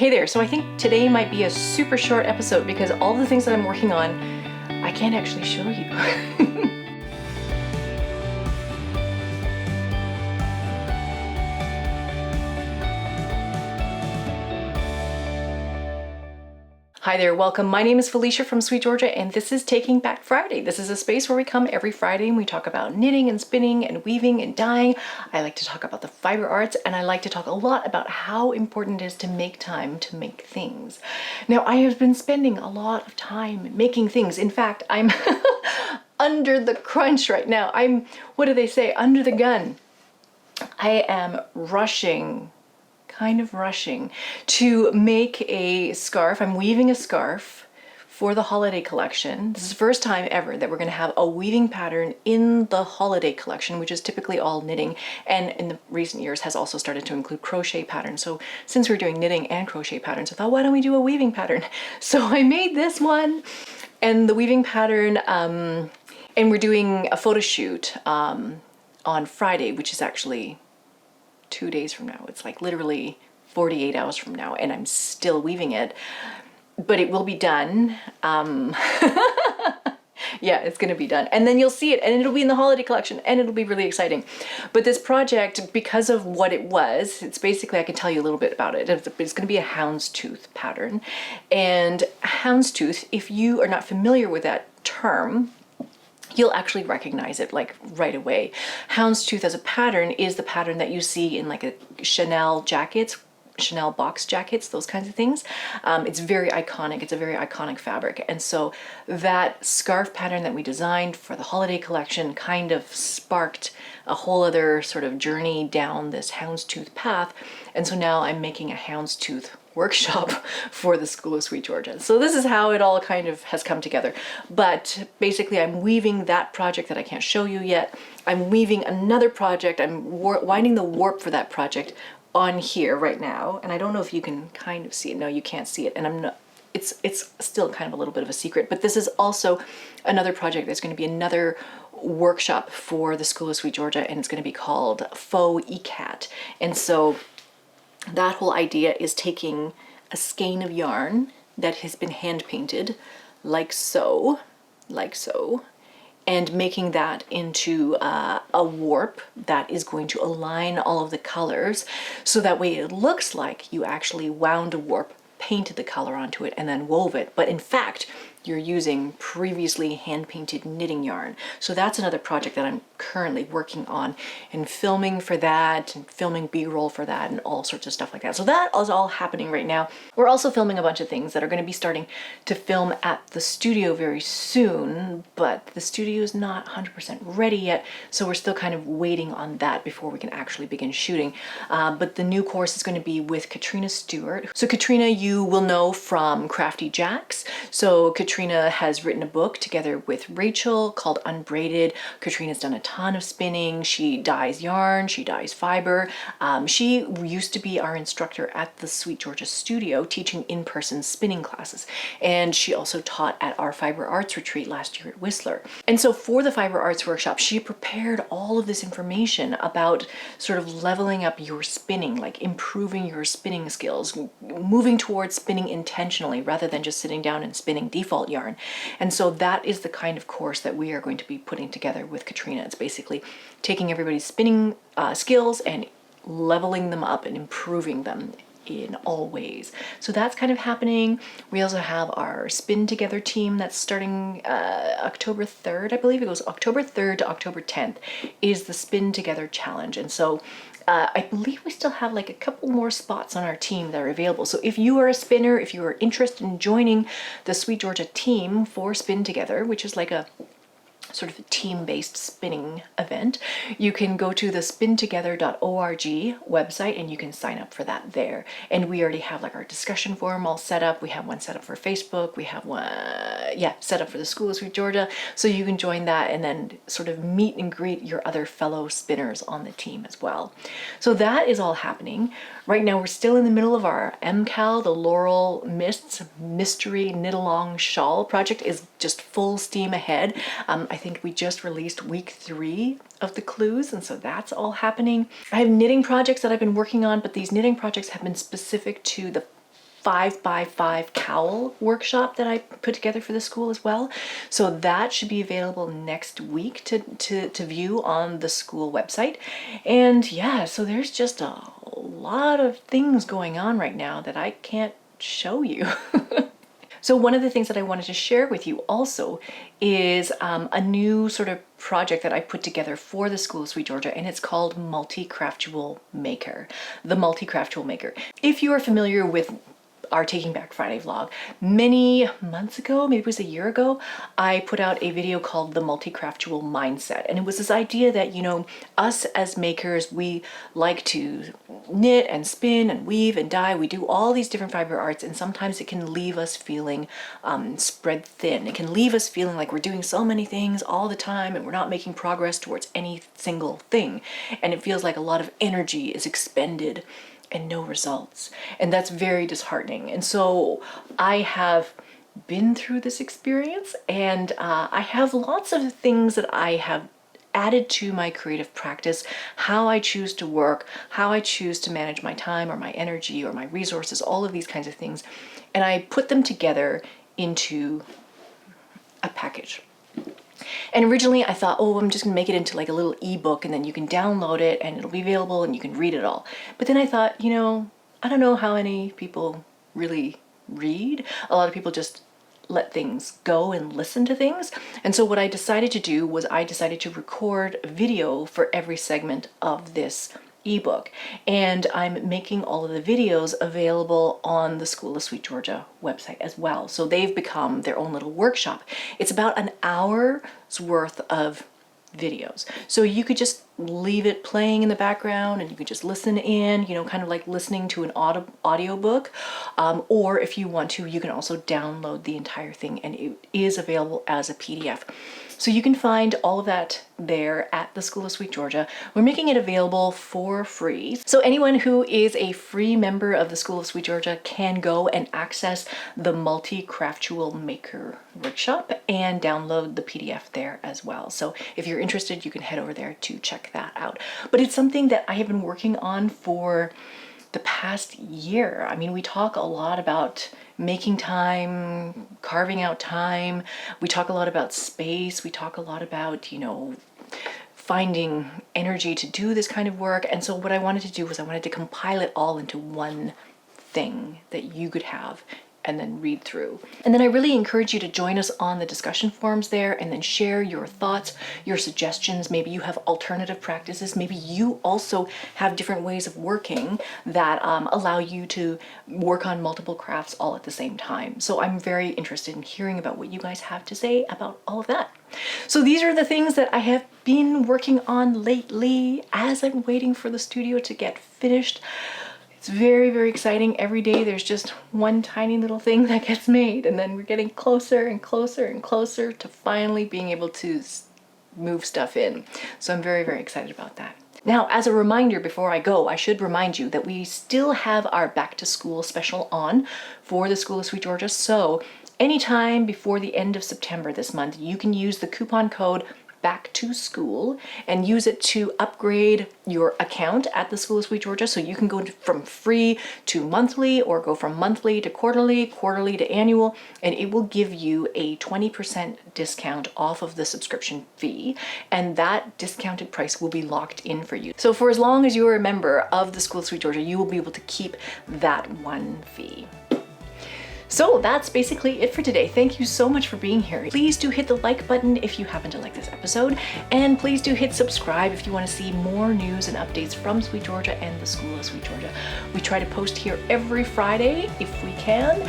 Hey there, so I think today might be a super short episode because all the things that I'm working on, I can't actually show you. Hi there, welcome. My name is Felicia from SweetGeorgia and this is Taking Back Friday. This is a space where we come every Friday and we talk about knitting and spinning and weaving and dyeing. I like to talk about the fiber arts and I like to talk a lot about how important it is to make time to make things. Now, I have been spending a lot of time making things. In fact, I'm under the crunch right now. What do they say, under the gun. I am kind of rushing to make a scarf. I'm weaving a scarf for the holiday collection. This is the first time ever that we're going to have a weaving pattern in the holiday collection, which is typically all knitting, and in the recent years has also started to include crochet patterns. So since we're doing knitting and crochet patterns, I thought, why don't we do a weaving pattern? So I made this one and the weaving pattern, and we're doing a photo shoot on Friday, which is actually 2 days from now. It's like literally 48 hours from now and I'm still weaving it, but it will be done. Yeah, it's gonna be done. And then you'll see it and it'll be in the holiday collection and it'll be really exciting. But this project, because of what it was, it's basically, I can tell you a little bit about it. It's gonna be a houndstooth pattern. And houndstooth, if you are not familiar with that term, you'll actually recognize it like right away. Houndstooth as a pattern is the pattern that you see in like a Chanel jackets, Chanel box jackets, those kinds of things. It's very iconic. It's a very iconic fabric. And so that scarf pattern that we designed for the holiday collection kind of sparked a whole other sort of journey down this houndstooth path. And so now I'm making a houndstooth workshop for the School of SweetGeorgia. So this is how it all kind of has come together. But basically I'm weaving that project that I can't show you yet. I'm weaving another project. I'm winding the warp for that project on here right now. And I don't know if you can kind of see it. No, you can't see it. And I'm not, it's still kind of a little bit of a secret, but this is also another project. There's going to be another workshop for the School of SweetGeorgia and it's going to be called Faux ikat. And so that whole idea is taking a skein of yarn that has been hand painted like so, and making that into a warp that is going to align all of the colors so that way it looks like you actually wound a warp, painted the color onto it, and then wove it. But in fact, you're using previously hand-painted knitting yarn. So that's another project that I'm currently working on and filming for that and filming B-roll for that and all sorts of stuff like that. So that is all happening right now. We're also filming a bunch of things that are going to be starting to film at the studio very soon, but the studio is not 100% ready yet. So we're still kind of waiting on that before we can actually begin shooting. But the new course is going to be with Katrina Stewart. So Katrina, you will know from Crafty Jacks. So Katrina has written a book together with Rachel called Unbraided. Katrina's done a ton of spinning. She dyes yarn, she dyes fiber. She used to be our instructor at the SweetGeorgia studio teaching in-person spinning classes. And she also taught at our fiber arts retreat last year at Whistler. And so for the fiber arts workshop, she prepared all of this information about sort of leveling up your spinning, like improving your spinning skills, moving towards spinning intentionally rather than just sitting down and spinning default yarn. And so that is the kind of course that we are going to be putting together with Katrina. It's basically taking everybody's spinning skills and leveling them up and improving them in all ways. So that's kind of happening. We also have our Spin Together team that's starting October 3rd, I believe. It goes October 3rd to October 10th is the Spin Together challenge. And so I believe we still have like a couple more spots on our team that are available. So if you are a spinner, if you are interested in joining the SweetGeorgia team for Spin Together, which is like a sort of a team-based spinning event, you can go to the spintogether.org website and you can sign up for that there. And we already have like our discussion forum all set up. We have one set up for Facebook. We have one, set up for the School of SweetGeorgia. So you can join that and then sort of meet and greet your other fellow spinners on the team as well. So that is all happening. Right now we're still in the middle of our MCAL, the Laurel Mists Mystery Knit Along Shawl project is just full steam ahead. I think we just released week 3 of the clues, and so that's all happening. I have knitting projects that I've been working on, but these knitting projects have been specific to the 5x5 cowl workshop that I put together for the school as well. So that should be available next week to view on the school website. And yeah, so there's just a lot of things going on right now that I can't show you. So one of the things that I wanted to share with you also is a new sort of project that I put together for the School of Sweet Georgia, and it's called Multicraftual Maker, the Multicraftual Maker. If you are familiar with our Taking Back Friday vlog, many months ago, maybe it was a year ago, I put out a video called the Multicraftual Mindset. And it was this idea that, you know, us as makers, we like to knit and spin and weave and dye. We do all these different fiber arts, and sometimes it can leave us feeling spread thin. It can leave us feeling like we're doing so many things all the time and we're not making progress towards any single thing. And it feels like a lot of energy is expended and no results. And that's very disheartening. And so I have been through this experience, and I have lots of things that I have added to my creative practice, how I choose to work, how I choose to manage my time or my energy or my resources, all of these kinds of things. And I put them together into a package. And originally I thought, oh, I'm just gonna make it into like a little ebook, and then you can download it and it'll be available and you can read it all. But then I thought, you know, I don't know how many people really read. A lot of people just let things go and listen to things. And so what I decided to do was I decided to record a video for every segment of this ebook, and I'm making all of the videos available on the School of Sweet Georgia website as well. So they've become their own little workshop. It's about an hour's worth of videos. So you could just leave it playing in the background and you could just listen in, you know, kind of like listening to an audio book. Or if you want to, you can also download the entire thing, and it is available as a PDF. So you can find all of that there at the School of Sweet Georgia. We're making it available for free. So anyone who is a free member of the School of Sweet Georgia can go and access the Multicraftual Maker workshop and download the PDF there as well. So if you're interested, you can head over there to check that out. But it's something that I have been working on for the past year. I mean, we talk a lot about making time, carving out time. We talk a lot about space. We talk a lot about, you know, finding energy to do this kind of work. And so what I wanted to do was I wanted to compile it all into one thing that you could have and then read through. And then I really encourage you to join us on the discussion forums there and then share your thoughts, your suggestions. Maybe you have alternative practices. Maybe you also have different ways of working that allow you to work on multiple crafts all at the same time. So I'm very interested in hearing about what you guys have to say about all of that. So these are the things that I have been working on lately as I'm waiting for the studio to get finished. It's very, very exciting. Every day there's just one tiny little thing that gets made, and then we're getting closer and closer and closer to finally being able to move stuff in. So I'm very, very excited about that. Now, as a reminder before I go, I should remind you that we still have our back to school special on for the School of Sweet Georgia. So anytime before the end of September this month, you can use the coupon code back to school and use it to upgrade your account at the School of Sweet Georgia. So you can go from free to monthly, or go from monthly to quarterly, quarterly to annual, and it will give you a 20% discount off of the subscription fee. And that discounted price will be locked in for you. So for as long as you're a member of the School of Sweet Georgia, you will be able to keep that one fee. So that's basically it for today. Thank you so much for being here. Please do hit the like button if you happen to like this episode, and please do hit subscribe if you want to see more news and updates from Sweet Georgia and the School of Sweet Georgia. We try to post here every Friday if we can,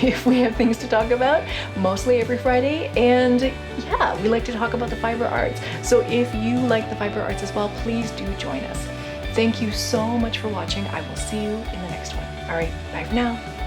if we have things to talk about, mostly every Friday. And yeah, we like to talk about the fiber arts. So if you like the fiber arts as well, please do join us. Thank you so much for watching. I will see you in the next one. All right, bye for now.